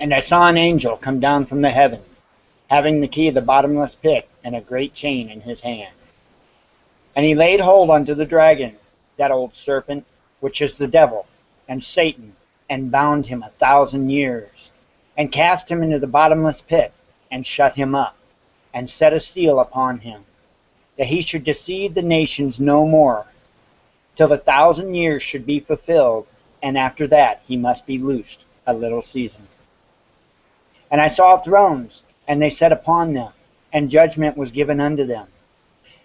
And I saw an angel come down from the heaven, having the key of the bottomless pit and a great chain in his hand. And he laid hold unto the dragon, that old serpent, which is the devil, and Satan, and bound him 1,000 years, and cast him into the bottomless pit, and shut him up, and set a seal upon him, that he should deceive the nations no more, till the 1,000 years should be fulfilled, and after that he must be loosed a little season. And I saw thrones, and they sat upon them, and judgment was given unto them.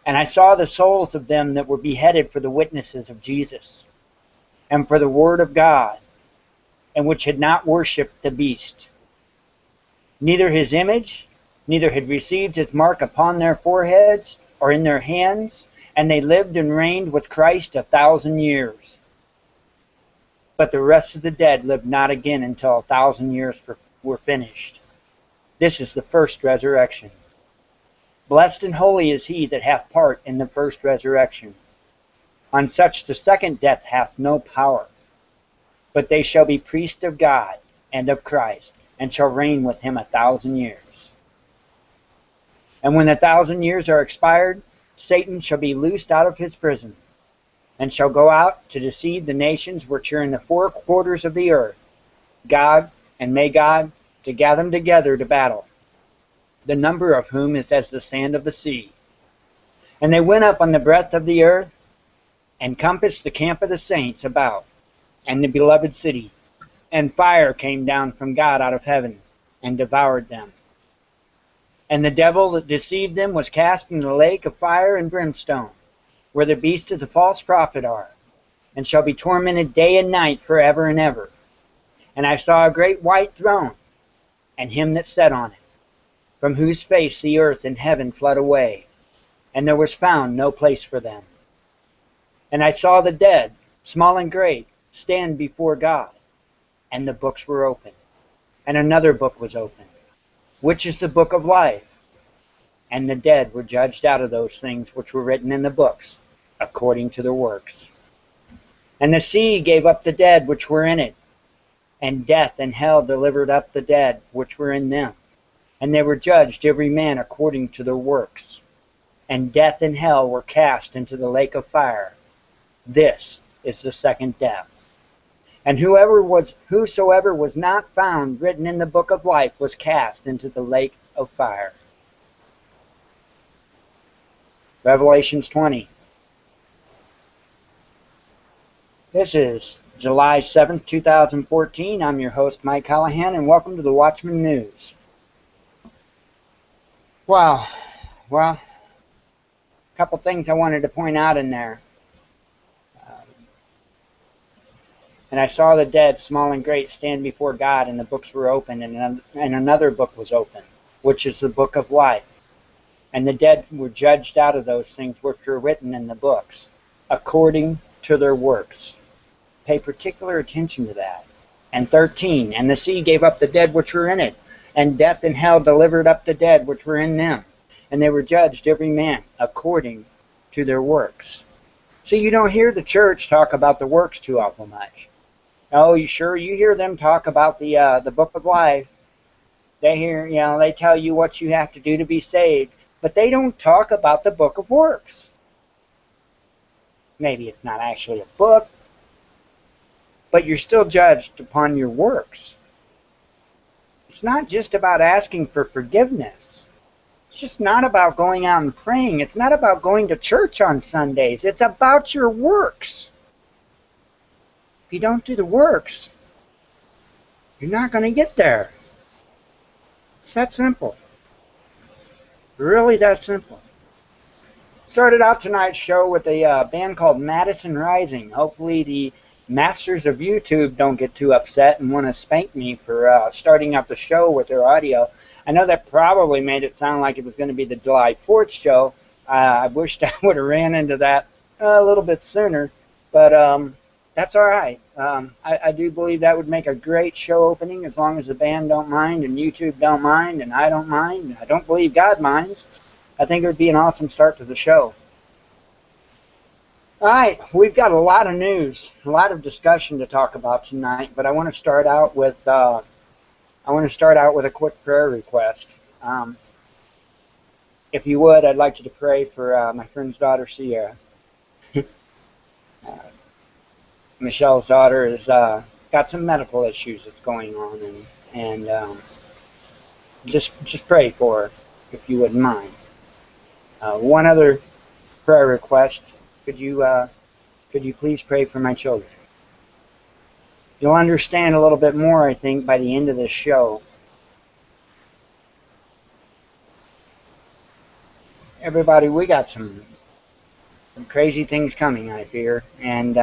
And I saw the souls of them that were beheaded for the witnesses of Jesus, and for the word of God, and which had not worshipped the beast, neither his image, neither had received his mark upon their foreheads or in their hands, and they lived and reigned with Christ 1,000 years. But the rest of the dead lived not again until 1,000 years were finished. This is the first resurrection. Blessed and holy is he that hath part in the first resurrection. On such the second death hath no power, but they shall be priests of God and of Christ, and shall reign with him 1,000 years. And when the 1,000 years are expired, Satan shall be loosed out of his prison, and shall go out to deceive the nations which are in the four quarters of the earth, Gog and Magog, to gather them together to battle, the number of whom is as the sand of the sea. And they went up on the breadth of the earth, and compassed the camp of the saints about, and the beloved city. And fire came down from God out of heaven, and devoured them. And the devil that deceived them was cast into the lake of fire and brimstone, where the beast of the false prophet are, and shall be tormented day and night forever and ever. And I saw a great white throne, and him that sat on it, from whose face the earth and heaven fled away, and there was found no place for them. And I saw the dead, small and great, stand before God, and the books were opened. And another book was opened, which is the book of life. And the dead were judged out of those things which were written in the books, according to their works. And the sea gave up the dead which were in it, and death and hell delivered up the dead which were in them. And they were judged every man according to their works. And death and hell were cast into the lake of fire. This is the second death. And whosoever was not found written in the book of life was cast into the lake of fire. Revelations 20. This is July 7th, 2014. I'm your host, Mike Callahan, and welcome to the Watchman News. Wow. Well, a couple things I wanted to point out in there. And I saw the dead, small and great, stand before God, and the books were opened, and another book was opened, which is the book of life. And the dead were judged out of those things which were written in the books, according to their works. Pay particular attention to that. And 13, and the sea gave up the dead which were in it, and death and hell delivered up the dead which were in them. And they were judged every man according to their works. See, you don't hear the church talk about the works too awful much. Oh, you hear them talk about the book of life. They tell you what you have to do to be saved, but they don't talk about the book of works. Maybe it's not actually a book, but you're still judged upon your works. It's not just about asking for forgiveness. It's just not about going out and praying. It's not about going to church on Sundays. It's about your works. If you don't do the works, you're not going to get there. It's that simple. Really that simple. Started out tonight's show with a band called Madison Rising. Hopefully the masters of YouTube don't get too upset and want to spank me for starting out the show with their audio. I know that probably made it sound like it was going to be the July 4th show. I wished I would have ran into that a little bit sooner, but that's all right. I do believe that would make a great show opening as long as the band don't mind and YouTube don't mind and I don't mind. I don't believe God minds. I think it would be an awesome start to the show. All right, we've got a lot of news, a lot of discussion to talk about tonight, but I want to start out with I want to start out with a quick prayer request. If you would, I'd like you to pray for my friend's daughter, Sierra. Michelle's daughter has got some medical issues that's going on, and just pray for her, if you wouldn't mind. One other prayer request: could you please pray for my children? You'll understand a little bit more, I think, by the end of this show. Everybody, we got some crazy things coming, I fear, and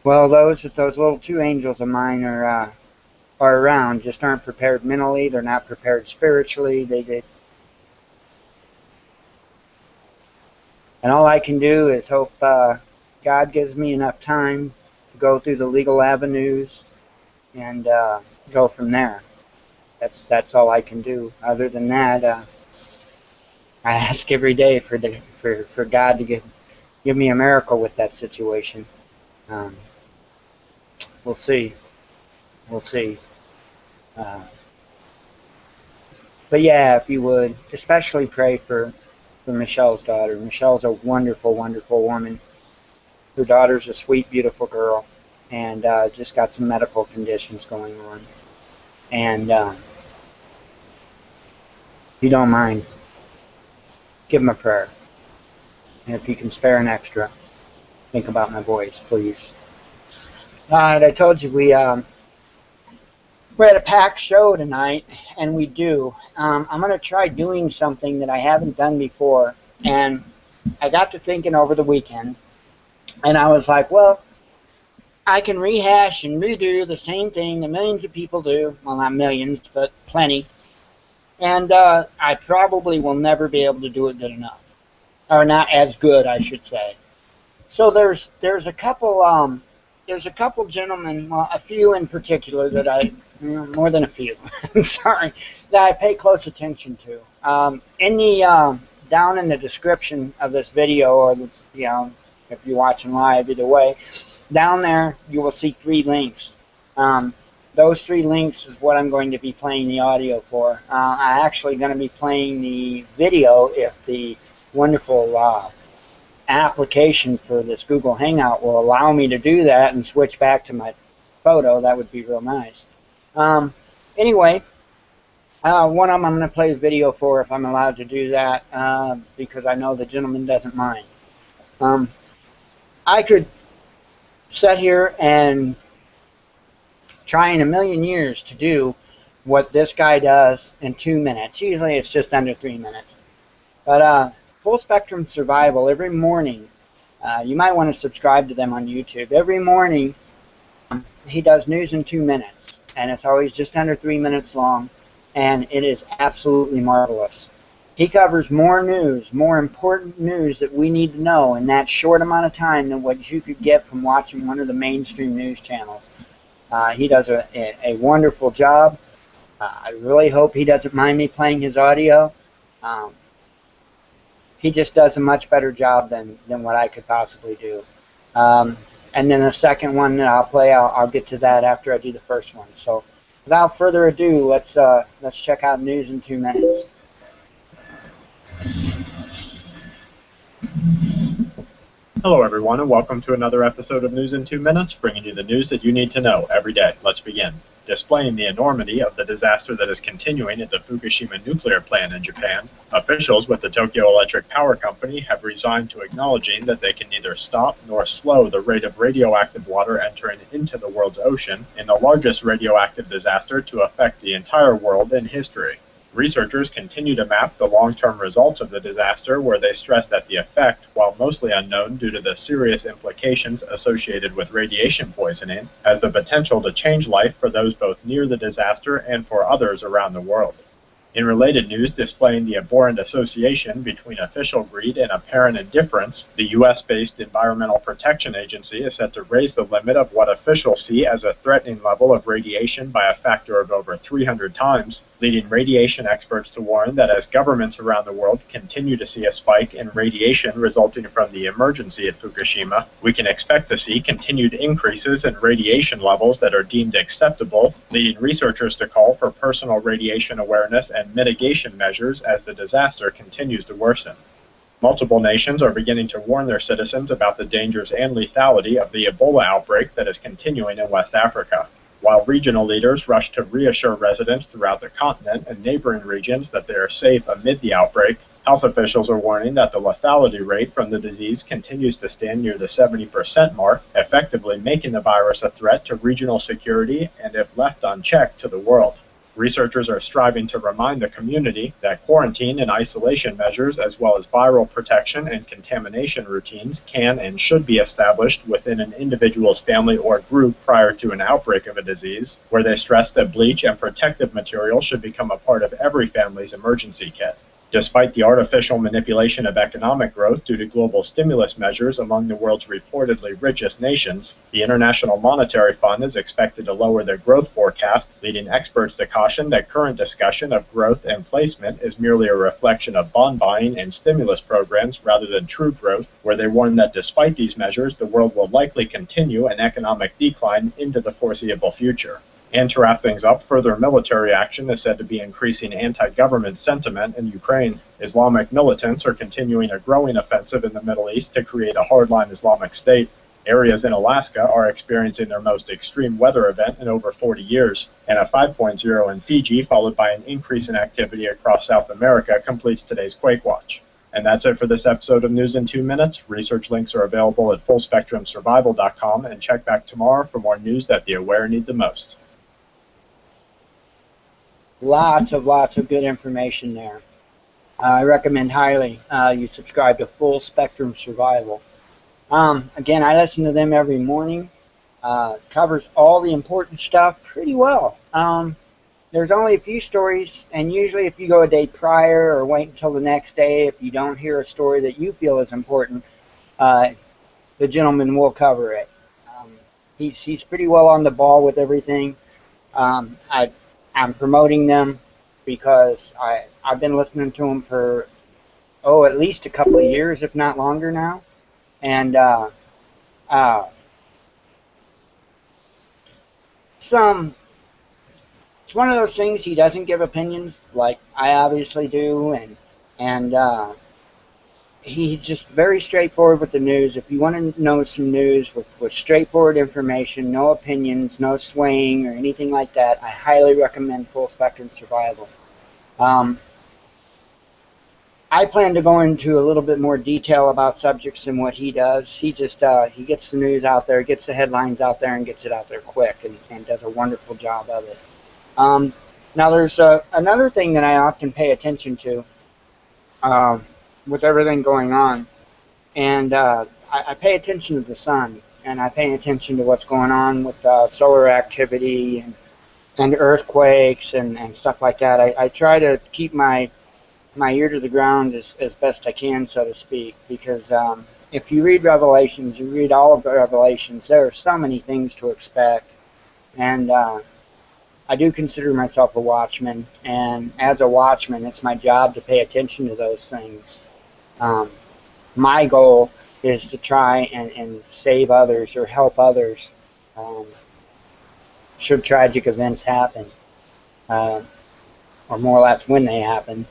well, those little two angels of mine are around just aren't prepared mentally. They're not prepared spiritually. And all I can do is hope God gives me enough time to go through the legal avenues and go from there. That's all I can do. Other than that, I ask every day for God to give me a miracle with that situation. We'll see. We'll see. But yeah, if you would, especially pray for Michelle's daughter. Michelle's a wonderful, wonderful woman. Her daughter's a sweet, beautiful girl, and just got some medical conditions going on. And if you don't mind, give them a prayer. And if you can spare an extra, think about my boys, please. Alright, I told you we're at a packed show tonight, and we do. I'm going to try doing something that I haven't done before, and I got to thinking over the weekend, and I was like, well, I can rehash and redo the same thing that millions of people do. Well, not millions, but plenty. And I probably will never be able to do it good enough. Or not as good, I should say. So there's a couple gentlemen, well, a few in particular that more than a few, I'm sorry, that I pay close attention to. Down in the description of this video, or this, if you're watching live, either way, down there you will see 3 links. Those 3 links is what I'm going to be playing the audio for. I'm actually going to be playing the video if the wonderful application for this Google Hangout will allow me to do that and switch back to my photo. That would be real nice. Anyway, one of them I'm going to play the video for if I'm allowed to do that, because I know the gentleman doesn't mind. I could sit here and try in a million years to do what this guy does in 2 minutes. Usually it's just under 3 minutes. But Full Spectrum Survival, every morning, you might want to subscribe to them on YouTube. Every morning he does news in 2 minutes, and it's always just under 3 minutes long, and it is absolutely marvelous. He covers more news, more important news that we need to know in that short amount of time than what you could get from watching one of the mainstream news channels. He does a wonderful job. I really hope he doesn't mind me playing his audio. He just does a much better job than what I could possibly do. And then the second one that I'll play, I'll get to that after I do the first one. So without further ado, let's check out news in 2 minutes. Hello everyone, and welcome to another episode of News in 2 Minutes, bringing you the news that you need to know every day. Let's begin. Displaying the enormity of the disaster that is continuing at the Fukushima nuclear plant in Japan, officials with the Tokyo Electric Power Company have resigned to acknowledging that they can neither stop nor slow the rate of radioactive water entering into the world's ocean in the largest radioactive disaster to affect the entire world in history. Researchers continue to map the long-term results of the disaster, where they stress that the effect, while mostly unknown due to the serious implications associated with radiation poisoning, has the potential to change life for those both near the disaster and for others around the world. In related news displaying the abhorrent association between official greed and apparent indifference, the U.S.-based Environmental Protection Agency is set to raise the limit of what officials see as a threatening level of radiation by a factor of over 300 times, leading radiation experts to warn that as governments around the world continue to see a spike in radiation resulting from the emergency at Fukushima, we can expect to see continued increases in radiation levels that are deemed acceptable, leading researchers to call for personal radiation awareness and mitigation measures as the disaster continues to worsen. Multiple nations are beginning to warn their citizens about the dangers and lethality of the Ebola outbreak that is continuing in West Africa. While regional leaders rush to reassure residents throughout the continent and neighboring regions that they are safe amid the outbreak, health officials are warning that the lethality rate from the disease continues to stand near the 70% mark, effectively making the virus a threat to regional security and, if left unchecked, to the world. Researchers are striving to remind the community that quarantine and isolation measures, as well as viral protection and contamination routines, can and should be established within an individual's family or group prior to an outbreak of a disease, where they stress that bleach and protective material should become a part of every family's emergency kit. Despite the artificial manipulation of economic growth due to global stimulus measures among the world's reportedly richest nations, the International Monetary Fund is expected to lower their growth forecast, leading experts to caution that current discussion of growth and placement is merely a reflection of bond buying and stimulus programs rather than true growth, where they warn that despite these measures, the world will likely continue an economic decline into the foreseeable future. And to wrap things up, further military action is said to be increasing anti-government sentiment in Ukraine. Islamic militants are continuing a growing offensive in the Middle East to create a hardline Islamic state. Areas in Alaska are experiencing their most extreme weather event in over 40 years, and a 5.0 in Fiji, followed by an increase in activity across South America, completes today's Quake Watch. And that's it for this episode of News in 2 Minutes. Research links are available at FullSpectrumSurvival.com, and check back tomorrow for more news that the aware need the most. Lots of good information there. I recommend highly you subscribe to Full Spectrum Survival. Again, I listen to them every morning. Covers all the important stuff pretty well. There's only a few stories, and usually if you go a day prior or wait until the next day, if you don't hear a story that you feel is important, the gentleman will cover it. He's pretty well on the ball with everything. I'm promoting them because I've been listening to them for, at least a couple of years, if not longer now. And it's one of those things, he doesn't give opinions like I obviously do, and he's just very straightforward with the news. If you want to know some news with straightforward information, no opinions, no swaying or anything like that, I highly recommend Full Spectrum Survival. I plan to go into a little bit more detail about subjects than what he does. He just he gets the news out there, gets the headlines out there, and gets it out there quick, and does a wonderful job of it. Now there's another thing that I often pay attention to with everything going on, and I pay attention to the sun, and I pay attention to what's going on with solar activity and earthquakes and stuff like that. I try to keep my ear to the ground as best I can, so to speak, because if you read Revelations, you read all of the Revelations, there are so many things to expect, and I do consider myself a watchman, and as a watchman, it's my job to pay attention to those things. My goal is to try and save others or help others should tragic events happen, or more or less when they happen.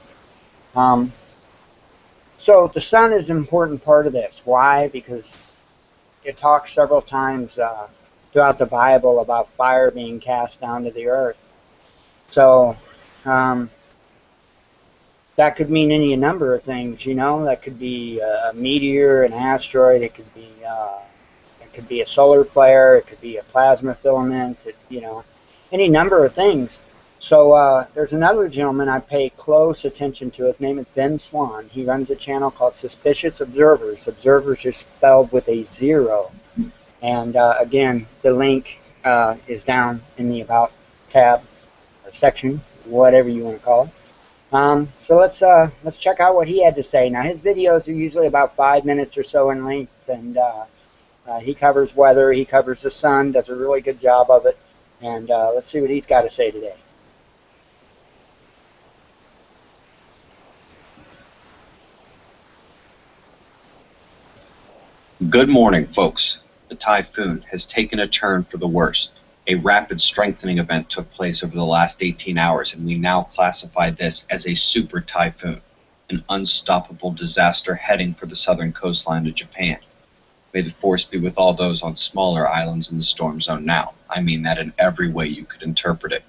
So the sun is an important part of this. Why? Because it talks several times throughout the Bible about fire being cast down to the earth. So that could mean any number of things, you know. That could be a meteor, an asteroid. It could be a solar flare. It could be a plasma filament. Any number of things. So there's another gentleman I pay close attention to. His name is Ben Swan. He runs a channel called Suspicious Observers. Observers are spelled with a 0. And again, the link is down in the About tab or section, whatever you want to call it. So let's check out what he had to say. Now his videos are usually about 5 minutes or so in length, and he covers weather, he covers the sun, does a really good job of it, and let's see what he's got to say today. Good morning, folks. The typhoon has taken a turn for the worst. A rapid strengthening event took place over the last 18 hours, and we now classify this as a super typhoon, an unstoppable disaster heading for the southern coastline of Japan. May the force be with all those on smaller islands in the storm zone now. I mean that in every way you could interpret it.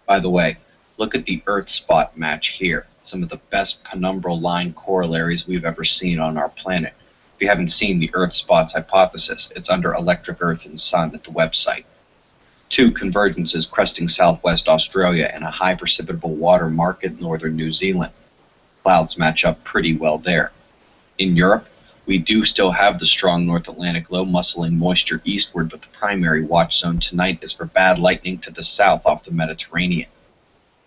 By the way, look at the Earth spot match here. Some of the best penumbral line corollaries we've ever seen on our planet. If you haven't seen the Earth spots hypothesis, it's under Electric Earth and Sun at the website. 2 convergences cresting southwest Australia and a high precipitable water market northern New Zealand. Clouds match up pretty well there. In Europe, we do still have the strong North Atlantic low muscling moisture eastward, but the primary watch zone tonight is for bad lightning to the south off the Mediterranean.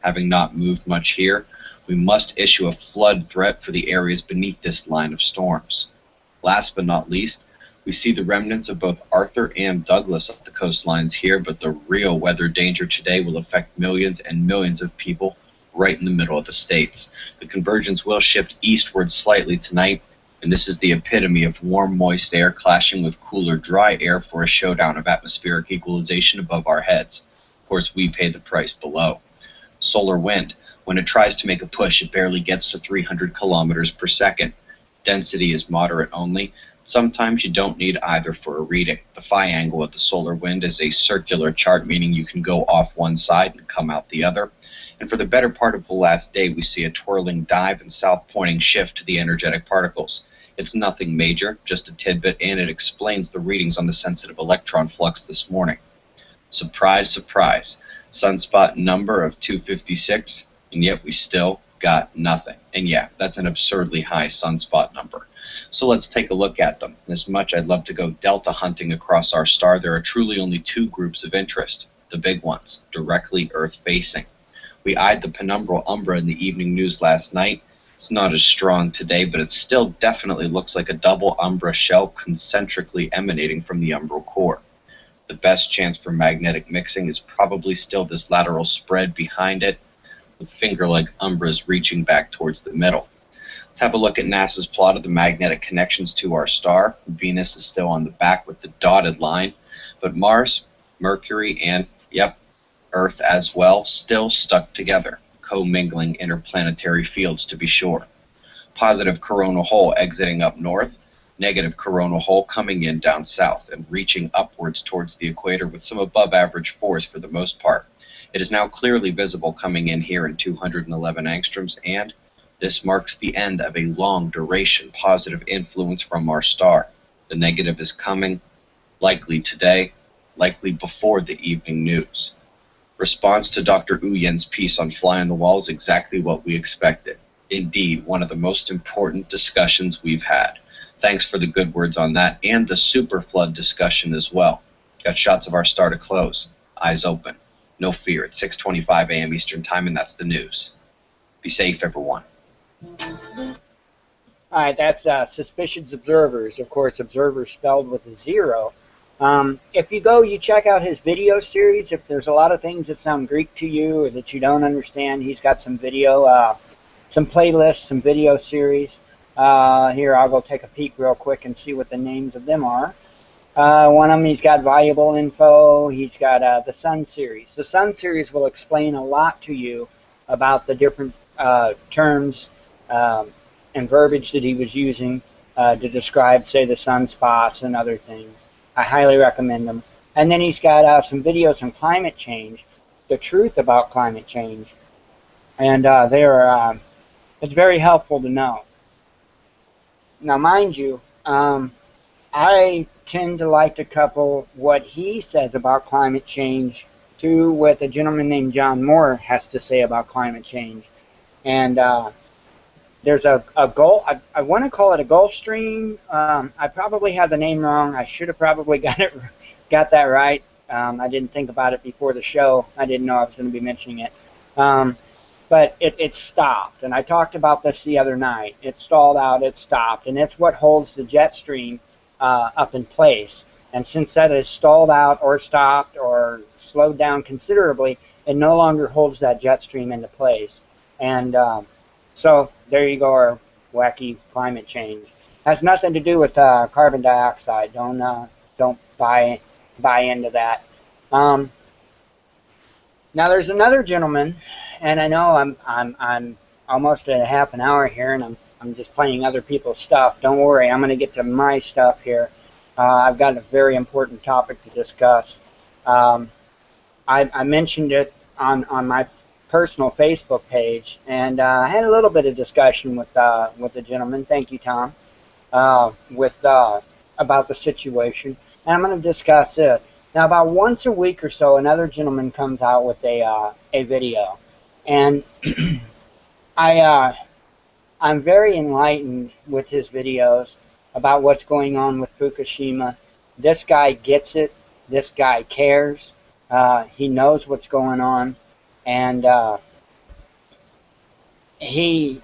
Having not moved much here, we must issue a flood threat for the areas beneath this line of storms. Last but not least, we see the remnants of both Arthur and Douglas up the coastlines here, but the real weather danger today will affect millions and millions of people right in the middle of the states. The convergence will shift eastward slightly tonight, and this is the epitome of warm, moist air clashing with cooler, dry air for a showdown of atmospheric equalization above our heads. Of course, we pay the price below. Solar wind. When it tries to make a push, it barely gets to 300 kilometers per second. Density is moderate only. Sometimes you don't need either for a reading. The phi angle of the solar wind is a circular chart, meaning you can go off one side and come out the other. And for the better part of the last day, we see a twirling dive and south-pointing shift to the energetic particles. It's nothing major, just a tidbit, and it explains the readings on the sensitive electron flux this morning. Surprise, surprise. Sunspot number of 256, and yet we still got nothing. And yeah, that's an absurdly high sunspot number. So let's take a look at them. As much I'd love to go delta hunting across our star, there are truly only 2 groups of interest. The big ones, directly Earth-facing. We eyed the penumbral umbra in the evening news last night. It's not as strong today, but it still definitely looks like a double umbra shell concentrically emanating from the umbral core. The best chance for magnetic mixing is probably still this lateral spread behind it, with finger-like umbras reaching back towards the middle. Let's have a look at NASA's plot of the magnetic connections to our star. Venus is still on the back with the dotted line, but Mars, Mercury, and, yep, Earth as well, still stuck together, co-mingling interplanetary fields to be sure. Positive coronal hole exiting up north, negative coronal hole coming in down south and reaching upwards towards the equator with some above-average force for the most part. It is now clearly visible coming in here in 211 angstroms, and this marks the end of a long-duration positive influence from our star. The negative is coming, likely today, likely before the evening news. Response to Dr. Uyen's piece on Fly on the Wall is exactly what we expected. Indeed, one of the most important discussions we've had. Thanks for the good words on that and the super flood discussion as well. Got shots of our star to close. Eyes open. No fear. It's 6:25 a.m. Eastern Time, and that's the news. Be safe, everyone. All right, that's Suspicious Observers. Of course, observers spelled with a 0. If you check out his video series, if there's a lot of things that sound Greek to you or that you don't understand, he's got some video, some playlists, some video series. Here, I'll go take a peek real quick and see what the names of them are. One of them, he's got valuable info. He's got the Sun series. The Sun series will explain a lot to you about the different terms and verbiage that he was using to describe, say, the sunspots and other things. I highly recommend them. And then he's got some videos on climate change, the truth about climate change, and it's very helpful to know. Now, mind you, I tend to like to couple what he says about climate change to what a gentleman named John Moore has to say about climate change. And there's a Gulf, I want to call it a Gulf Stream. I probably have the name wrong. I should have probably got that right. I didn't think about it before the show. I didn't know I was going to be mentioning it. but it stopped. And I talked about this the other night. It stalled out, it stopped, and it's what holds the jet stream up in place. And since that is stalled out or stopped or slowed down considerably, it no longer holds that jet stream into place. And so there you go, our wacky climate change. Has nothing to do with carbon dioxide. Don't buy into that. Um, Now there's another gentleman, and I know I'm almost at a half an hour here, and I'm just playing other people's stuff. Don't worry, I'm going to get to my stuff here. I've got a very important topic to discuss. Um, I mentioned it on my personal Facebook page, and I had a little bit of discussion with the gentleman. Thank you, Tom. With about the situation, and I'm going to discuss it. Now, about once a week or so, another gentleman comes out with a video, and I'm very enlightened with his videos about what's going on with Fukushima. This guy gets it. This guy cares. He knows what's going on, and he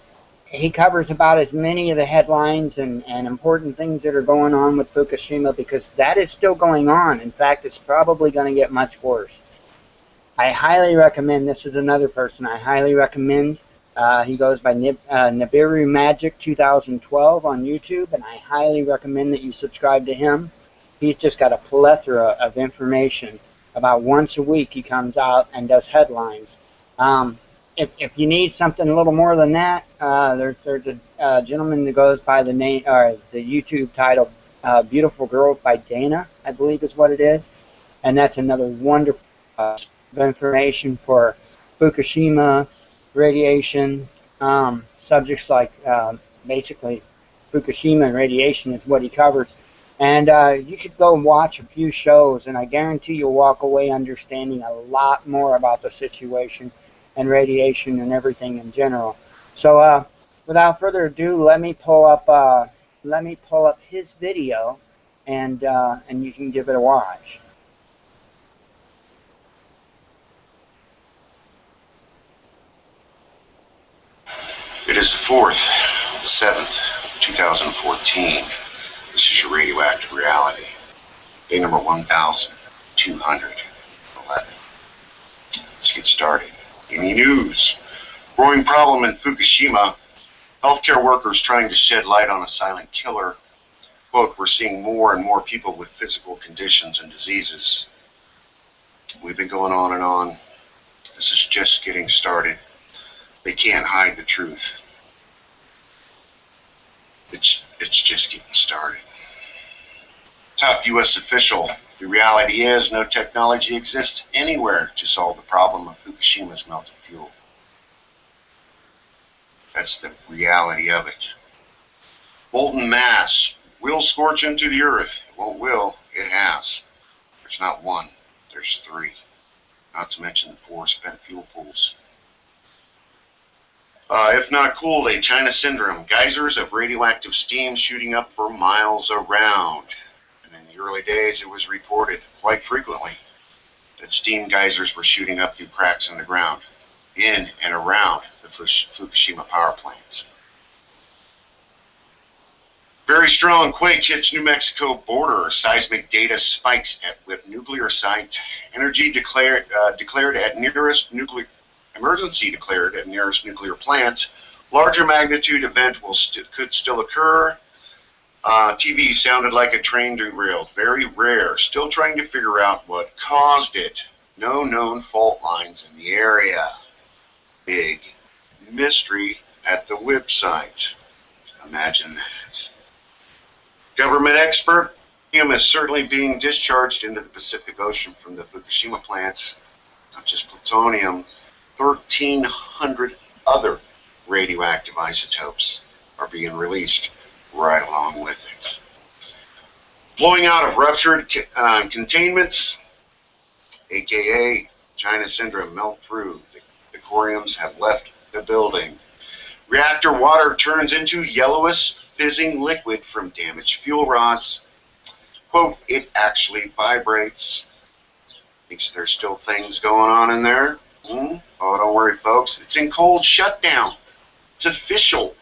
covers about as many of the headlines and important things that are going on with Fukushima, because that is still going on. In fact, it's probably going to get much worse. I highly recommend, this is another person I highly recommend. He goes by Nibiru Magic 2012 on YouTube, and I highly recommend that you subscribe to him. He's just got a plethora of information. About once a week he comes out and does headlines. If you need something a little more than that, there's a gentleman that goes by the name, or the YouTube title, Beautiful Girl by Dana, I believe is what it is. And that's another wonderful information for Fukushima, radiation, subjects like basically Fukushima and radiation is what he covers. And you could go and watch a few shows, and I guarantee you'll walk away understanding a lot more about the situation and radiation and everything in general. So without further ado, let me pull up his video, and you can give it a watch. It is the 4th, the 7th, 2014. This is your radioactive reality. Day number 1211. Let's get started. Any news? Growing problem in Fukushima. Healthcare workers trying to shed light on a silent killer. Quote, we're seeing more and more people with physical conditions and diseases. We've been going on and on. This is just getting started. They can't hide the truth. It's just getting started. Top U.S. official. The reality is no technology exists anywhere to solve the problem of Fukushima's melted fuel. That's the reality of it. Molten mass will scorch into the earth. It won't will, it has. There's not one, there's 3. Not to mention the 4 spent fuel pools. If not cooled, a China syndrome. Geysers of radioactive steam shooting up for miles around. And in the early days, it was reported quite frequently that steam geysers were shooting up through cracks in the ground, in and around the Fukushima power plants. Very strong quake hits New Mexico border. Seismic data spikes with nuclear site. Energy declared at nearest nuclear. Emergency declared at nearest nuclear plant. Larger magnitude event could still occur. TV sounded like a train derailed. Very rare. Still trying to figure out what caused it. No known fault lines in the area. Big mystery at the website. Imagine that. Government expert. Uranium is certainly being discharged into the Pacific Ocean from the Fukushima plants. Not just plutonium. 1,300 other radioactive isotopes are being released right along with it. Flowing out of ruptured containments, aka China syndrome, melt through. The coriums have left the building. Reactor water turns into yellowish fizzing liquid from damaged fuel rods. Quote, it actually vibrates. Thinks there's still things going on in there. Oh, don't worry, folks. It's in cold shutdown. It's official.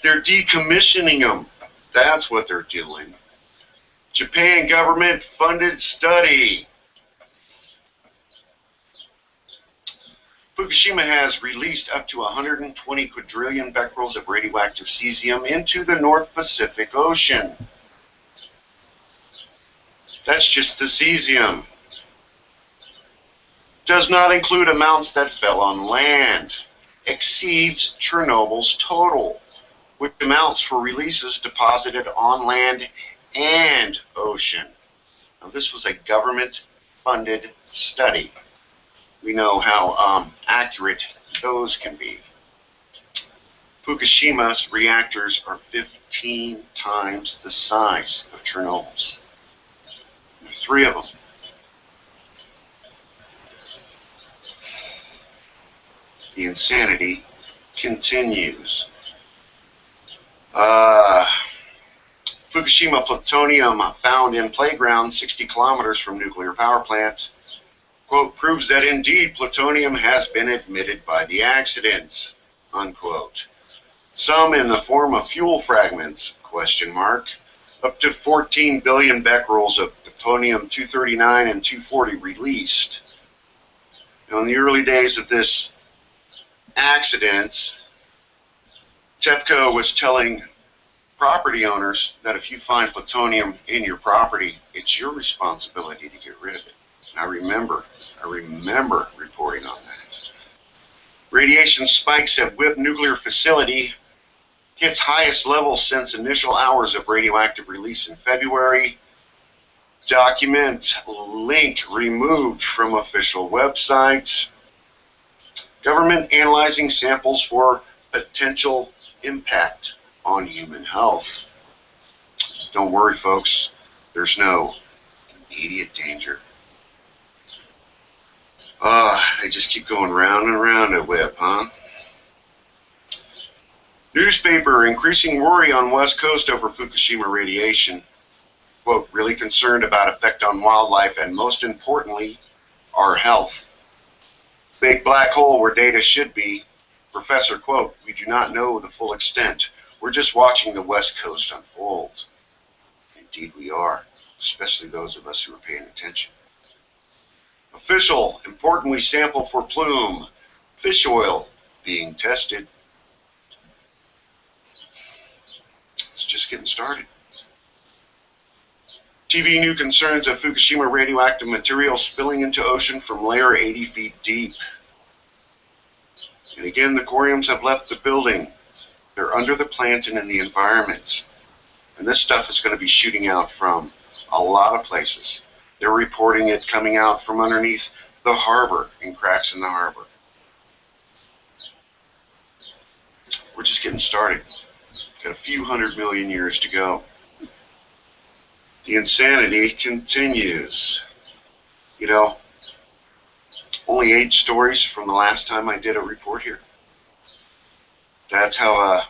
They're decommissioning them. That's what they're doing. Japan government funded study. Fukushima has released up to 120 quadrillion becquerels of radioactive cesium into the North Pacific Ocean. That's just the cesium. Does not include amounts that fell on land. Exceeds Chernobyl's total, which amounts for releases deposited on land and ocean. Now, this was a government-funded study. We know how accurate those can be. Fukushima's reactors are 15 times the size of Chernobyl's. There are 3 of them. The insanity continues. Fukushima plutonium found in playground 60 kilometers from nuclear power plant, quote, proves that indeed plutonium has been emitted by the accident, unquote. Some in the form of fuel fragments, question mark, up to 14 billion becquerels of plutonium-239 and 240 released. Now, in the early days of this accident, TEPCO was telling property owners that if you find plutonium in your property, it's your responsibility to get rid of it. And I remember reporting on that. Radiation spikes at WIP nuclear facility hits highest levels since initial hours of radioactive release in February. Document link removed from official website. Government analyzing samples for potential impact on human health. Don't worry, folks. There's no immediate danger. They just keep going round and round at WIP, huh? Newspaper, increasing worry on West Coast over Fukushima radiation. Quote, really concerned about effect on wildlife and most importantly, our health. Big black hole where data should be. Professor, quote, we do not know the full extent. We're just watching the West Coast unfold. Indeed we are, especially those of us who are paying attention. Official, importantly sample for plume. Fish oil being tested. It's just getting started. TV new concerns of Fukushima radioactive material spilling into ocean from layer 80 feet deep. And again, the coriums have left the building. They're under the plant and in the environment. And this stuff is going to be shooting out from a lot of places. They're reporting it coming out from underneath the harbor, in cracks in the harbor. We're just getting started. Got a few 100 million years to go. The insanity continues. You know, only 8 stories from the last time I did a report here. That's how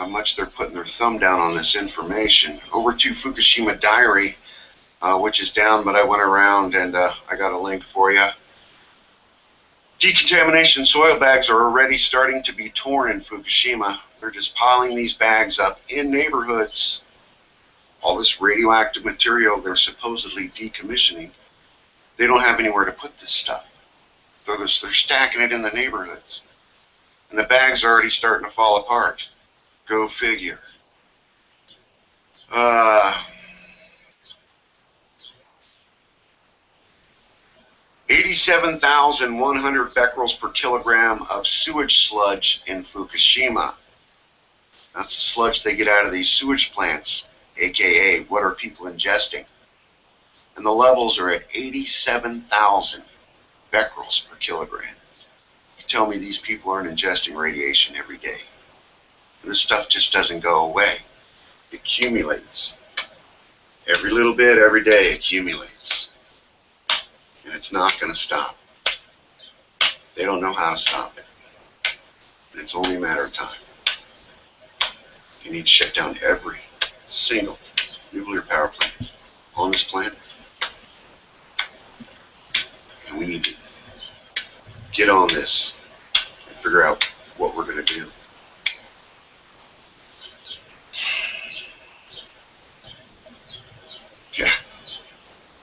much they're putting their thumb down on this information. Over to Fukushima Diary, which is down, but I went around and I got a link for you. Decontamination soil bags are already starting to be torn in Fukushima. They're just piling these bags up in neighborhoods. All this radioactive material they're supposedly decommissioning, they don't have anywhere to put this stuff. They're stacking it in the neighborhoods. And the bags are already starting to fall apart. Go figure. 87,100 becquerels per kilogram of sewage sludge in Fukushima. That's the sludge they get out of these sewage plants, aka what are people ingesting? And the levels are at 87,000 becquerels per kilogram. You tell me these people aren't ingesting radiation every day. And this stuff just doesn't go away. It accumulates. Every little bit, every day accumulates. And it's not going to stop. They don't know how to stop it. And it's only a matter of time. You need to shut down every single nuclear power plant on this planet. and we need to get on this and figure out what we're going to do. Yeah,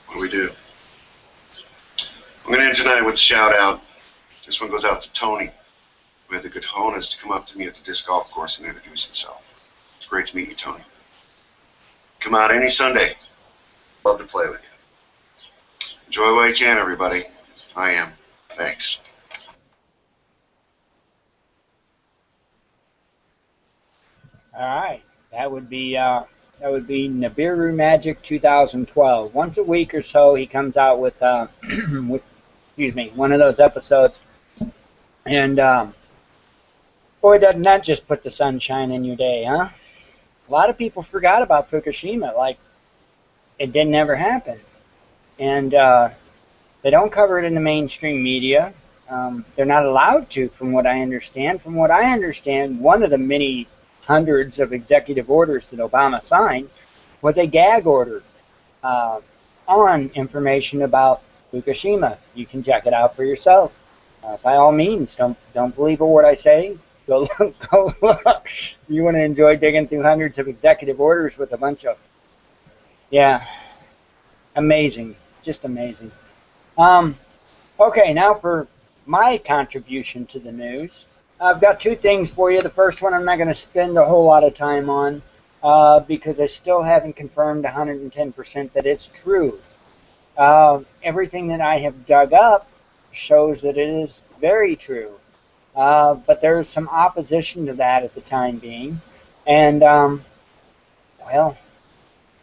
what do we do? I'm going to end tonight with a shout out. This one goes out to Tony, who had the good cojones to come up to me at the disc golf course and introduce himself. It's great to meet you, Tony. Come out any Sunday. Love to play with you. Enjoy while you can, everybody. I am. Thanks. All right, that would be Nibiru Magic 2012. Once a week or so, he comes out with one of those episodes, and boy, doesn't that just put the sunshine in your day, huh? A lot of people forgot about Fukushima, like it didn't ever happen, and they don't cover it in the mainstream media. They're not allowed to, from what I understand. From what I understand, one of the many hundreds of executive orders that Obama signed was a gag order on information about Fukushima. You can check it out for yourself. By all means, don't believe a word I say. Go look. You want to enjoy digging through hundreds of executive orders with a bunch of, yeah, amazing, just amazing. Okay, now for my contribution to the news. I've got two things for you. The first one I'm not going to spend a whole lot of time on because I still haven't confirmed 110% that it's true. Everything that I have dug up shows that it is very true. But there's some opposition to that at the time being. And, well,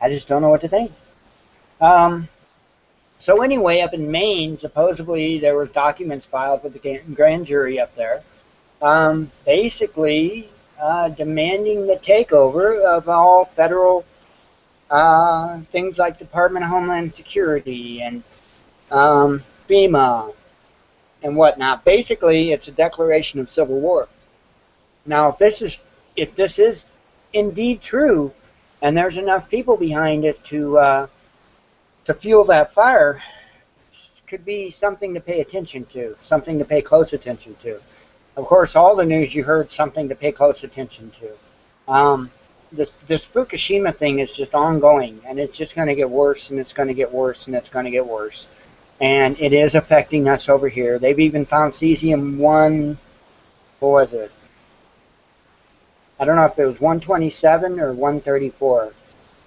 I just don't know what to think. So anyway, up in Maine, supposedly there was documents filed with the grand jury up there, basically demanding the takeover of all federal things like Department of Homeland Security and FEMA and whatnot. Basically, it's a declaration of civil war. Now, if this is indeed true, and there's enough people behind it to fuel that fire, this could be something to pay attention to, something to pay close attention to. Of course, all the news you heard, something to pay close attention to. This Fukushima thing is just ongoing, and it's just going to get worse, and it's going to get worse, and it's going to get worse. And it is affecting us over here. They've even found cesium-1, what was it? I don't know if it was 127 or 134.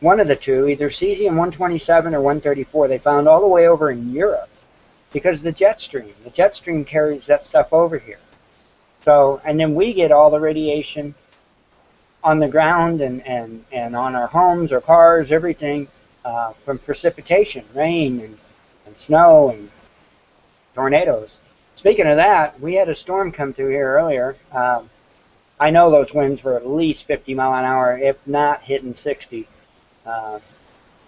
One of the two, either cesium-127 or 134, they found all the way over in Europe because the jet stream. The jet stream carries that stuff over here. So, and then we get all the radiation on the ground and on our homes or cars, everything from precipitation, rain and snow and tornadoes. Speaking of that, we had a storm come through here earlier. I know those winds were at least 50 mile an hour, if not hitting 60.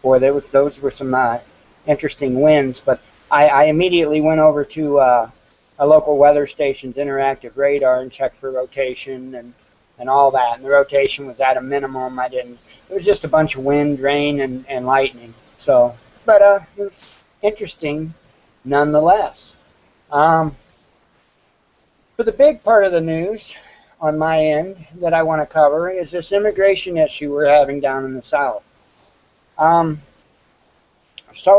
Boy, those were some interesting winds. But I immediately went over to a local weather station's interactive radar and checked for rotation and all that. And the rotation was at a minimum. It was just a bunch of wind, rain, and lightning. So, but it was interesting nonetheless. For the big part of the news on my end that I want to cover is this immigration issue we're having down in the South. So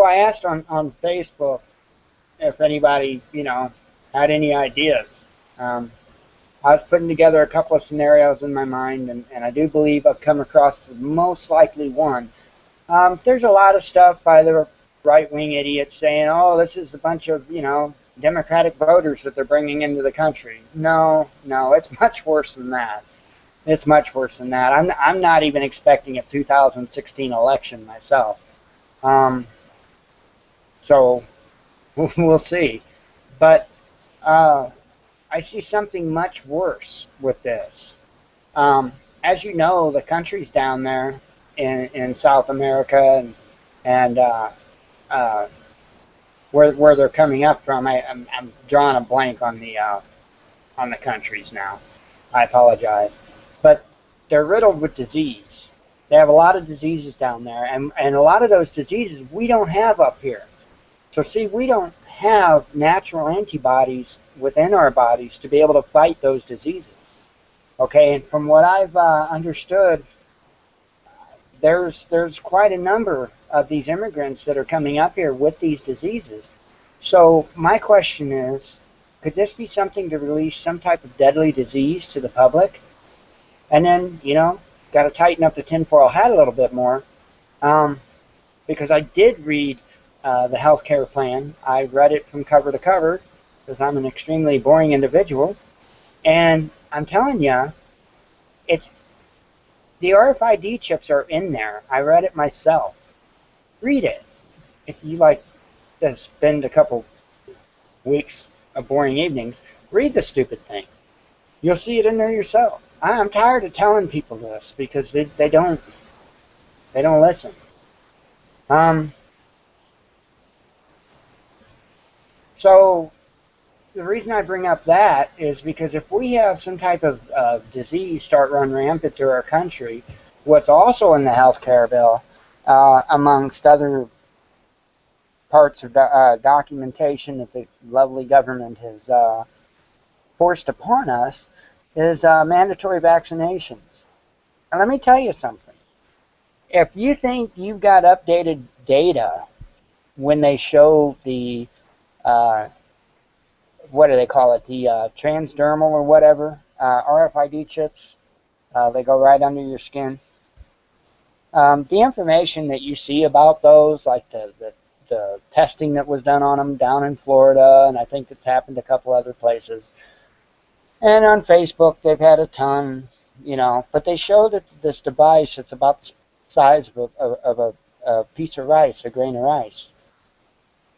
I asked on Facebook if anybody, had any ideas. I was putting together a couple of scenarios in my mind, and I do believe I've come across the most likely one. There's a lot of stuff by the right-wing idiots saying, oh, this is a bunch of, Democratic voters that they're bringing into the country. No, it's much worse than that. It's much worse than that. I'm not even expecting a 2016 election myself. So we'll see. But I see something much worse with this. As you know, the countries down there in South America and where they're coming up from, I'm drawing a blank on the countries now. I apologize. But they're riddled with disease. They have a lot of diseases down there, and a lot of those diseases we don't have up here. So see, we don't have natural antibodies within our bodies to be able to fight those diseases. Okay, and from what I've understood, there's quite a number of these immigrants that are coming up here with these diseases. So my question is, could this be something to release some type of deadly disease to the public? And then, got to tighten up the tinfoil hat a little bit more, because I did read the healthcare plan. I read it from cover to cover because I'm an extremely boring individual. And I'm telling you, it's the RFID chips are in there. I read it myself. Read it. If you like to spend a couple weeks of boring evenings, read the stupid thing. You'll see it in there yourself. I'm tired of telling people this because they don't listen. So the reason I bring up that is because if we have some type of disease start run rampant through our country, what's also in the healthcare bill, amongst other parts of documentation that the lovely government has forced upon us, is mandatory vaccinations. And let me tell you something. If you think you've got updated data when they show the what do they call it, the transdermal or whatever, RFID chips, they go right under your skin. The information that you see about those, like the testing that was done on them down in Florida, and I think it's happened a couple other places, and on Facebook they've had a ton, but they show that this device, it's about the size of a piece of rice, a grain of rice.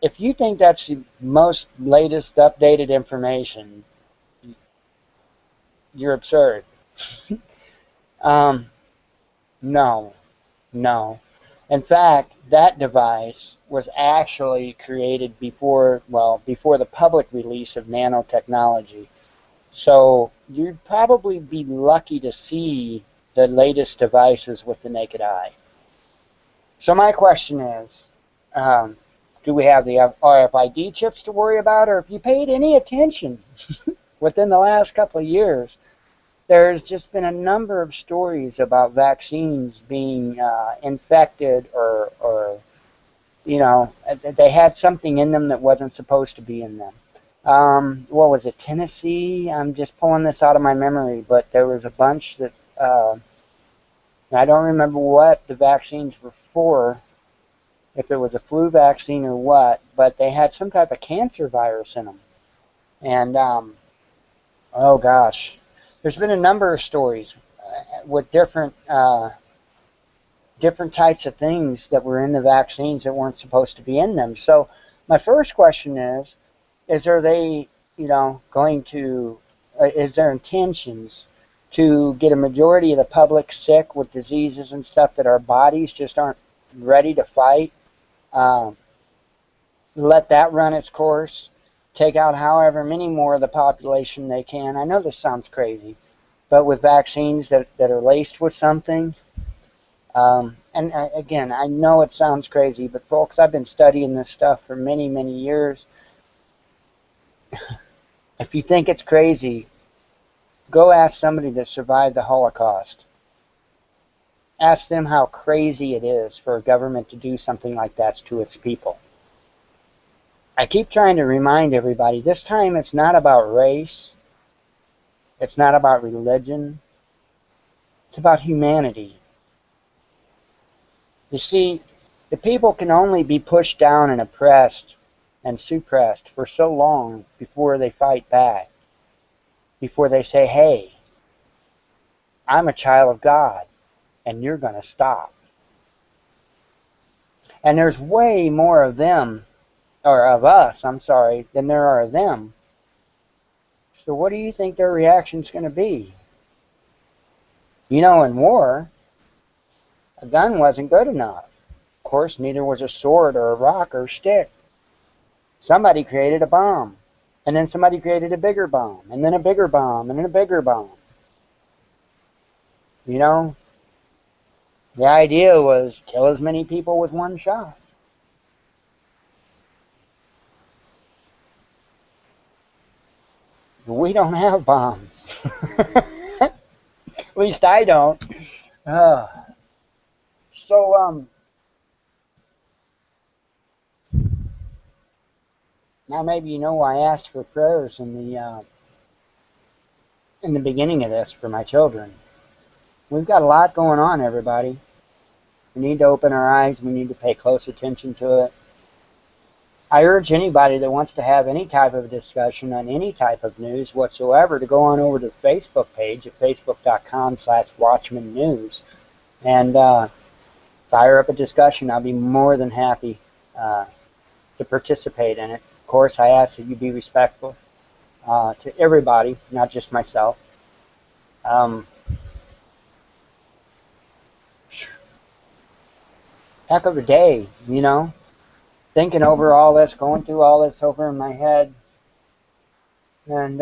If you think that's the most latest updated information, you're absurd. No. In fact, that device was actually created before the public release of nanotechnology. So you'd probably be lucky to see the latest devices with the naked eye. So my question is, do we have the RFID chips to worry about? Or if you paid any attention within the last couple of years, there's just been a number of stories about vaccines being infected or they had something in them that wasn't supposed to be in them. What was it, Tennessee? I'm just pulling this out of my memory, but there was a bunch that, I don't remember what the vaccines were for, if it was a flu vaccine or what, but they had some type of cancer virus in them. And, oh gosh, there's been a number of stories with different types of things that were in the vaccines that weren't supposed to be in them. So my first question is are they, going to, is there intentions to get a majority of the public sick with diseases and stuff that our bodies just aren't ready to fight? Let that run its course, take out however many more of the population they can. I know this sounds crazy, but with vaccines that are laced with something, and again, I know it sounds crazy, but folks, I've been studying this stuff for many, many years. If you think it's crazy, go ask somebody that survived the Holocaust. Ask them how crazy it is for a government to do something like that to its people. I keep trying to remind everybody, this time it's not about race. It's not about religion. It's about humanity. You see, the people can only be pushed down and oppressed and suppressed for so long before they fight back, before they say, hey, I'm a child of God, and you're going to stop. And there's way more of them, or of us, I'm sorry, than there are of them. So what do you think their reaction's going to be? In war, a gun wasn't good enough. Of course, neither was a sword or a rock or a stick. Somebody created a bomb, and then somebody created a bigger bomb, and then a bigger bomb, and then a bigger bomb. The idea was kill as many people with one shot. We don't have bombs. At least I don't. Uh, so, now maybe you know why I asked for prayers in the beginning of this for my children. We've got a lot going on, everybody. We need to open our eyes. We need to pay close attention to it. I urge anybody that wants to have any type of discussion on any type of news whatsoever to go on over to the Facebook page at facebook.com/Watchman News and fire up a discussion. I'll be more than happy to participate in it. Of course, I ask that you be respectful to everybody, not just myself. Heck of a day, you know. Thinking over all this, going through all this over in my head. And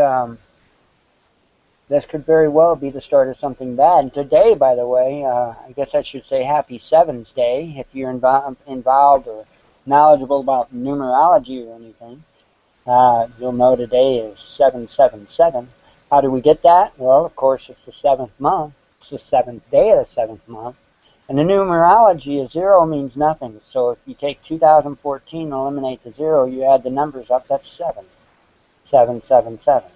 this could very well be the start of something bad. And today, by the way, I guess I should say Happy Sevens Day. If you're involved or knowledgeable about numerology or anything, you'll know today is 777. How do we get that? Well, of course, it's the 7th month. It's the 7th day of the 7th month. And the numerology of 0 means nothing. So if you take 2014 and eliminate the 0, you add the numbers up, that's 7. 777.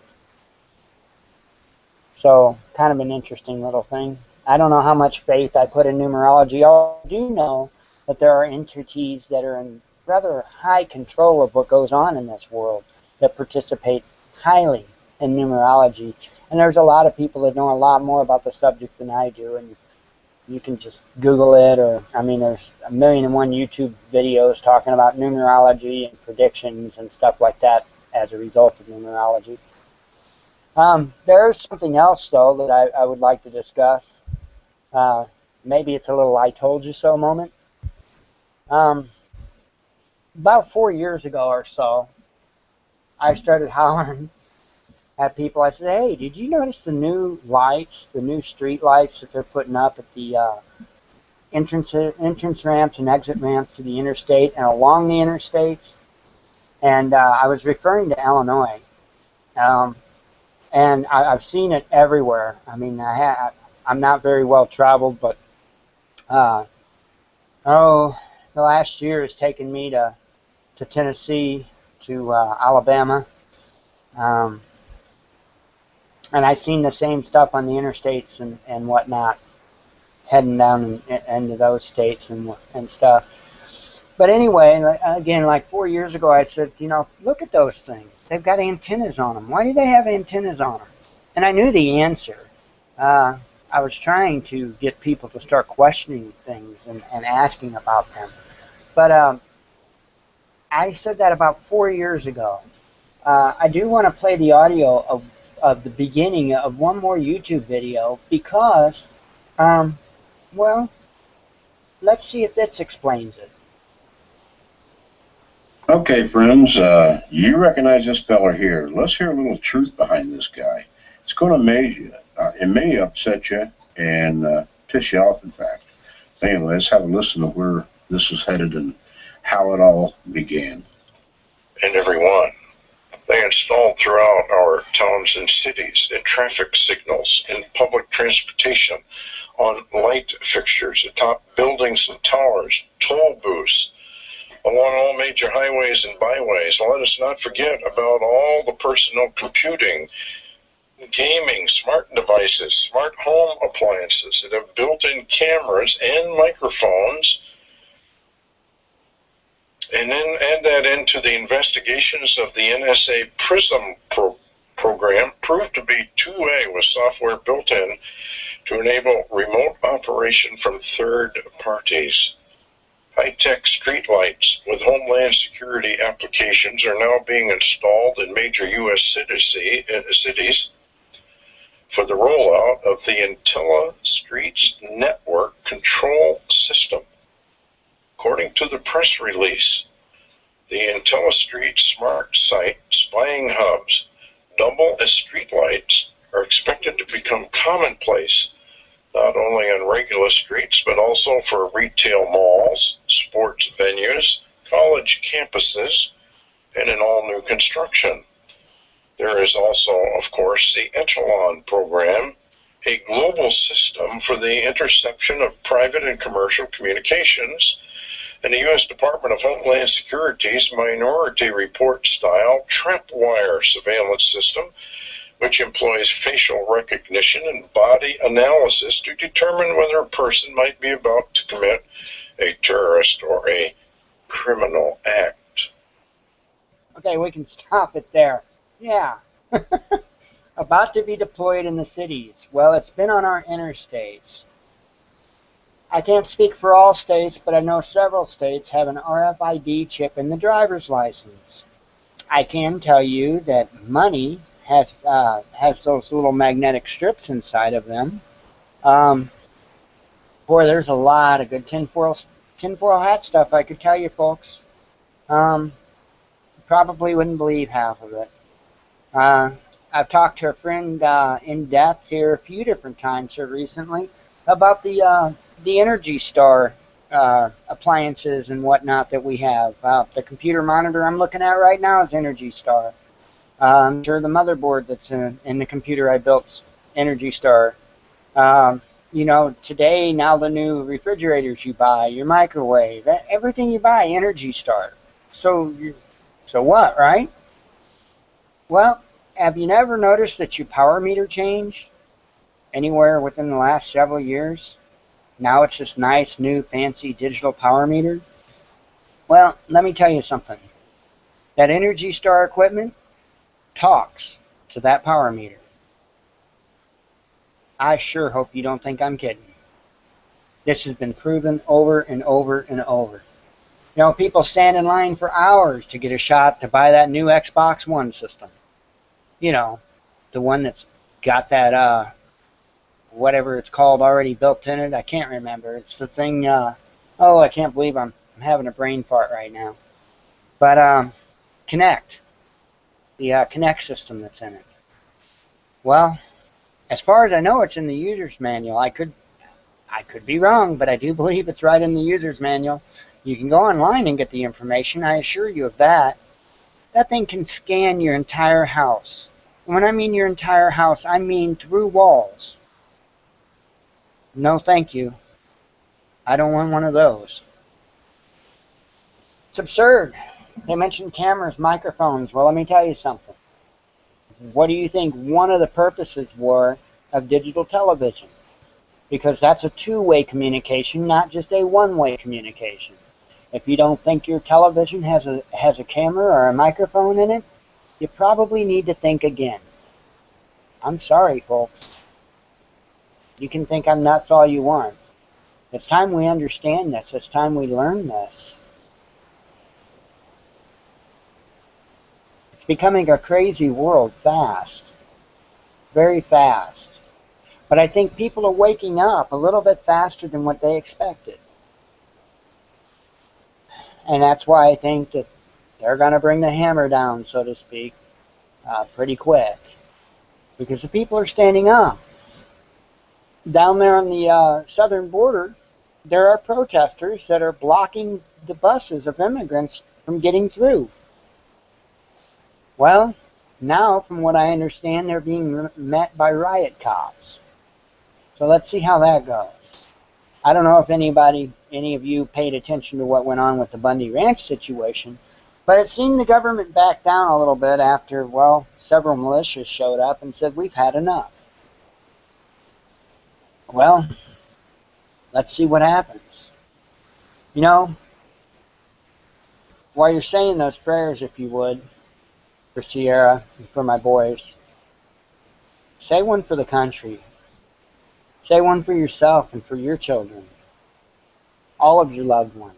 So kind of an interesting little thing. I don't know how much faith I put in numerology. I do know that there are entities that are in rather high control of what goes on in this world that participate highly in numerology. And there's a lot of people that know a lot more about the subject than I do. And you can just Google it, or, I mean, there's 1,000,001 YouTube videos talking about numerology and predictions and stuff like that as a result of numerology. There's something else, though, that I would like to discuss. Maybe it's a little I told you so moment. About 4 years ago or so, I started hollering at people. I said, hey, did you notice the new lights, the new street lights that they're putting up at the entrance ramps and exit ramps to the interstate and along the interstates? And I was referring to Illinois. And I've seen it everywhere. I mean, I'm not very well traveled, but the last year has taken me to Tennessee, to Alabama. And I've seen the same stuff on the interstates and whatnot, heading down into those states and stuff. But anyway, again, like 4 years ago, I said, you know, look at those things. They've got antennas on them. Why do they have antennas on them? And I knew the answer. I was trying to get people to start questioning things and asking about them. But I said that about 4 years ago. I do want to play the audio of the beginning of one more YouTube video because, well, let's see if this explains it. Okay, friends, you recognize this fella here. Let's hear a little truth behind this guy. It's going to amaze you. It may upset you and piss you off, in fact. Anyway, let's have a listen to where this is headed and how it all began. And everyone. They installed throughout our towns and cities, in traffic signals, in public transportation, on light fixtures, atop buildings and towers, toll booths, along all major highways and byways. Let us not forget about all the personal computing, gaming, smart devices, smart home appliances that have built-in cameras and microphones. And then add that into the investigations of the NSA PRISM program, proved to be two-way with software built in to enable remote operation from third parties. High-tech streetlights with Homeland Security applications are now being installed in major U.S. cities for the rollout of the IntelliStreets Network Control System. According to the press release, the IntelliStreet Smart Site spying hubs, double as streetlights, are expected to become commonplace, not only on regular streets, but also for retail malls, sports venues, college campuses, and in all new construction. There is also, of course, the Echelon program, a global system for the interception of private and commercial communications, and the U.S. Department of Homeland Security's Minority Report style trapwire surveillance system, which employs facial recognition and body analysis to determine whether a person might be about to commit a terrorist or a criminal act. Okay, we can stop it there. Yeah. About to be deployed in the cities. Well, it's been on our interstates. I can't speak for all states, but I know several states have an RFID chip in the driver's license. I can tell you that money has those little magnetic strips inside of them. Boy, there's a lot of good tinfoil hat stuff I could tell you, folks. Probably wouldn't believe half of it. I've talked to a friend in depth here a few different times here recently about the Energy Star appliances and whatnot that we have. The computer monitor I'm looking at right now is Energy Star. I'm sure the motherboard that's in the computer I built's Energy Star. Today, now the new refrigerators you buy, your microwave, everything you buy, Energy Star. So what, right? Well, have you never noticed that your power meter changed anywhere within the last several years? Now it's this nice, new, fancy digital power meter. Well, let me tell you something. That Energy Star equipment talks to that power meter. I sure hope you don't think I'm kidding. This has been proven over and over and over. People stand in line for hours to get a shot to buy that new Xbox One system. The one that's got that, whatever it's called already built in it. I can't remember. It's the thing, I can't believe I'm having a brain fart right now. But, Kinect. The Kinect system that's in it. Well, as far as I know, it's in the user's manual. I could be wrong, but I do believe it's right in the user's manual. You can go online and get the information, I assure you of that. That thing can scan your entire house. When I mean your entire house, I mean through walls. No, thank you. I don't want one of those. It's absurd. They mentioned cameras, microphones. Well, let me tell you something. What do you think one of the purposes were of digital television? Because that's a two-way communication, not just a one-way communication. If you don't think your television has a camera or a microphone in it, you probably need to think again. I'm sorry, folks. You can think I'm nuts all you want. It's time we understand this. It's time we learn this. It's becoming a crazy world fast. Very fast. But I think people are waking up a little bit faster than what they expected. And that's why I think that they're going to bring the hammer down, so to speak, pretty quick. Because the people are standing up. Down there on the southern border, there are protesters that are blocking the buses of immigrants from getting through. Well, now, from what I understand, they're being met by riot cops. So let's see how that goes. I don't know if any of you paid attention to what went on with the Bundy Ranch situation, but it seemed the government backed down a little bit after, several militias showed up and said, we've had enough. Well, let's see what happens. While you're saying those prayers, if you would, for Sierra and for my boys, say one for the country. Say one for yourself and for your children. All of your loved ones.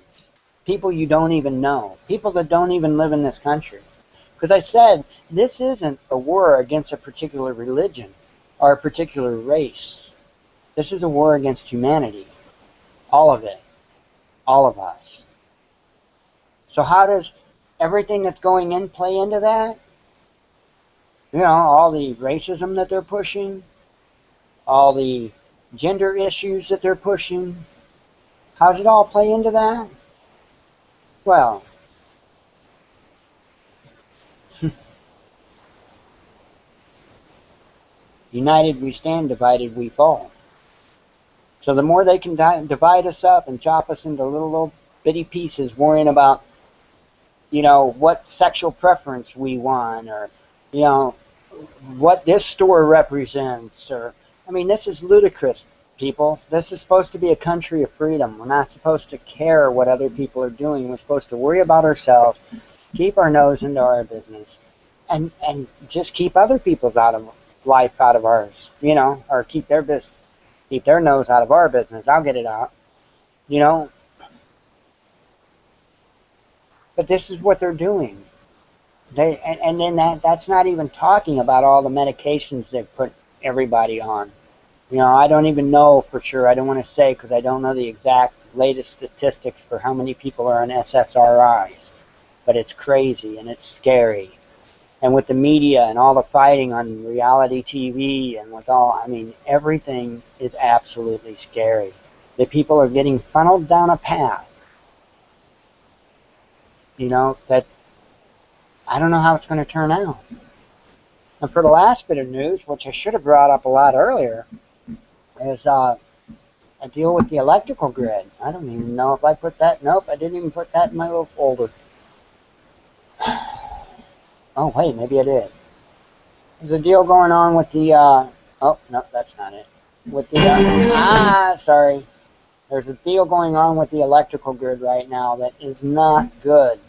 People you don't even know. People that don't even live in this country. Because I said, this isn't a war against a particular religion or a particular race. This is a war against humanity. All of it. All of us. So how does everything that's going in play into that? All the racism that they're pushing, all the gender issues that they're pushing. How does it all play into that? Well, United we stand, divided we fall. So the more they can divide us up and chop us into little bitty pieces, worrying about, what sexual preference we want, or, what this store represents, or, this is ludicrous, people. This is supposed to be a country of freedom. We're not supposed to care what other people are doing. We're supposed to worry about ourselves, keep our nose into our business, and just keep other people's life out of ours, or keep their nose out of our business. I'll get it out, But this is what they're doing. And then that's not even talking about all the medications they've put everybody on. I don't even know for sure. I don't want to say because I don't know the exact latest statistics for how many people are on SSRIs. But it's crazy and it's scary. And with the media and all the fighting on reality TV and with everything is absolutely scary. The people are getting funneled down a path, that I don't know how it's going to turn out. And for the last bit of news, which I should have brought up a lot earlier, is a deal with the electrical grid. I don't even know if I put that. Nope, I didn't even put that in my little folder. Oh, wait, maybe I did. There's a deal going on with the, oh, no, that's not it. With the, sorry. There's a deal going on with the electrical grid right now that is not good.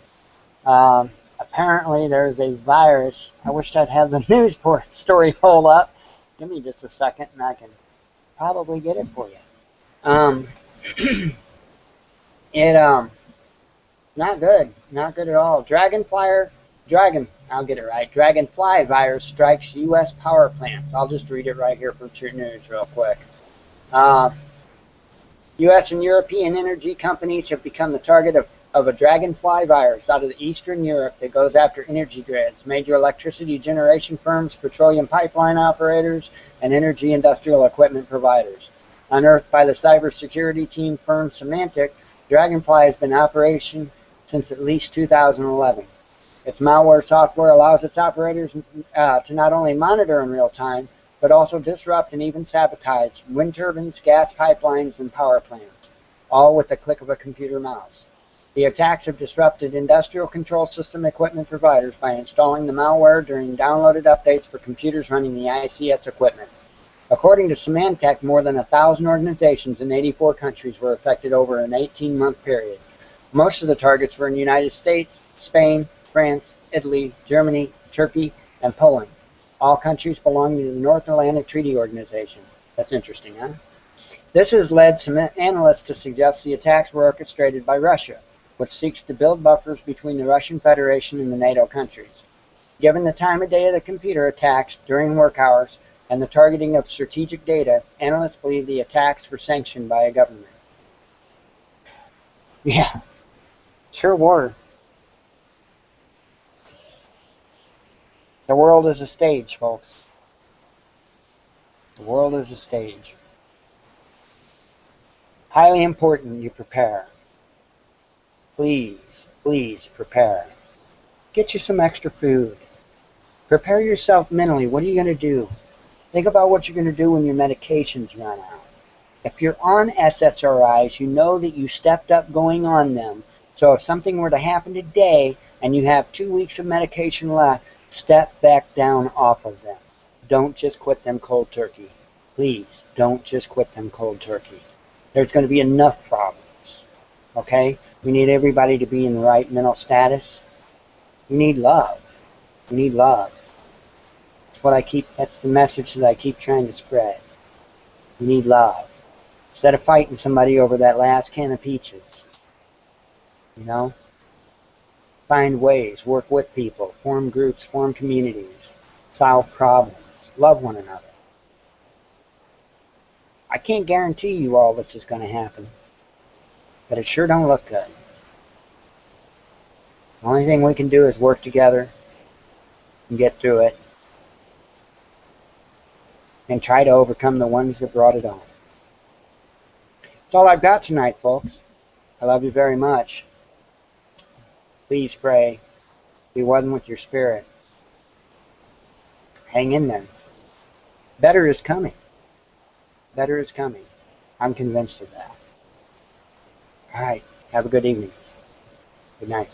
Apparently there's a virus. I wish I'd have the news story pulled up. Give me just a second and I can probably get it for you. Not good. Not good at all. Dragonfly virus strikes U.S. power plants. I'll just read it right here for True News real quick. U.S. and European energy companies have become the target of a dragonfly virus out of Eastern Europe that goes after energy grids, major electricity generation firms, petroleum pipeline operators, and energy industrial equipment providers. Unearthed by the cybersecurity team firm Symantec, Dragonfly has been in operation since at least 2011. Its malware software allows its operators to not only monitor in real time, but also disrupt and even sabotage wind turbines, gas pipelines, and power plants, all with the click of a computer mouse. The attacks have disrupted industrial control system equipment providers by installing the malware during downloaded updates for computers running the ICS equipment. According to Symantec, more than 1,000 organizations in 84 countries were affected over an 18-month period. Most of the targets were in the United States, Spain, France, Italy, Germany, Turkey, and Poland. All countries belonging to the North Atlantic Treaty Organization. That's interesting, huh? This has led some analysts to suggest the attacks were orchestrated by Russia, which seeks to build buffers between the Russian Federation and the NATO countries. Given the time of day of the computer attacks during work hours and the targeting of strategic data, analysts believe the attacks were sanctioned by a government. Yeah, sure were. The world is a stage, folks. The world is a stage. Highly important you prepare. Please, please prepare. Get you some extra food. Prepare yourself mentally. What are you going to do? Think about what you're going to do when your medications run out. If you're on SSRIs, you know that you stepped up going on them. So if something were to happen today and you have 2 weeks of medication left, step back down off of them. Don't just quit them cold turkey. Please, don't just quit them cold turkey. There's going to be enough problems. Okay? We need everybody to be in the right mental status. We need love. We need love. That's the message that I keep trying to spread. We need love. Instead of fighting somebody over that last can of peaches. Find ways, work with people, form groups, form communities, solve problems, love one another. I can't guarantee you all this is going to happen, but it sure don't look good. The only thing we can do is work together and get through it and try to overcome the ones that brought it on. That's all I've got tonight, folks. I love you very much. Please pray. Be one with your spirit. Hang in there. better is coming. Better is coming. I'm convinced of that. All right. Have a good evening. Good night.